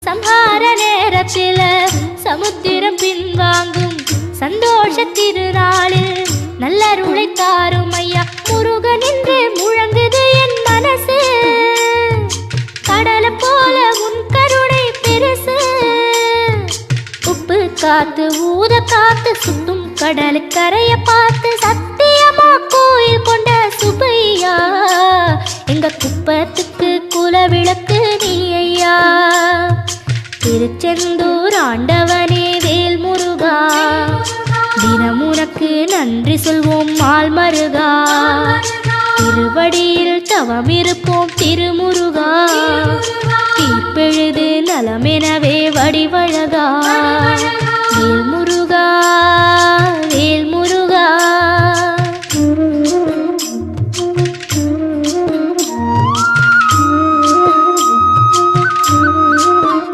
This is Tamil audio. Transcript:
சம்ஹார நேரத்தில சமுத்திரம் பின்வாங்கும் சந்தோஷ திருநாளில் நல்லருளை தாரும் ஐயா முருகன் என்று முழங்குது என் மனசு. கடலை போல உன் கருணை பெருசு. உப்பு காத்து ஊத காத்து சுத்தும் கடலுக்கரைய பார்த்து சத்தியமா கோயில் கொண்ட சுபையா எங்க குப்பத்துக்கு குலவிளக்கு நீ ஐயா. திருச்செந்தூர் ஆண்டவனே வேல் முருகா தினம் உனக்கு நன்றி சொல்வோம் மால் மருகா. திருவடியில் தவம் இருப்போம் திருமுருகா. தீர்ப்பெழுது நலமெனவே வடிவழ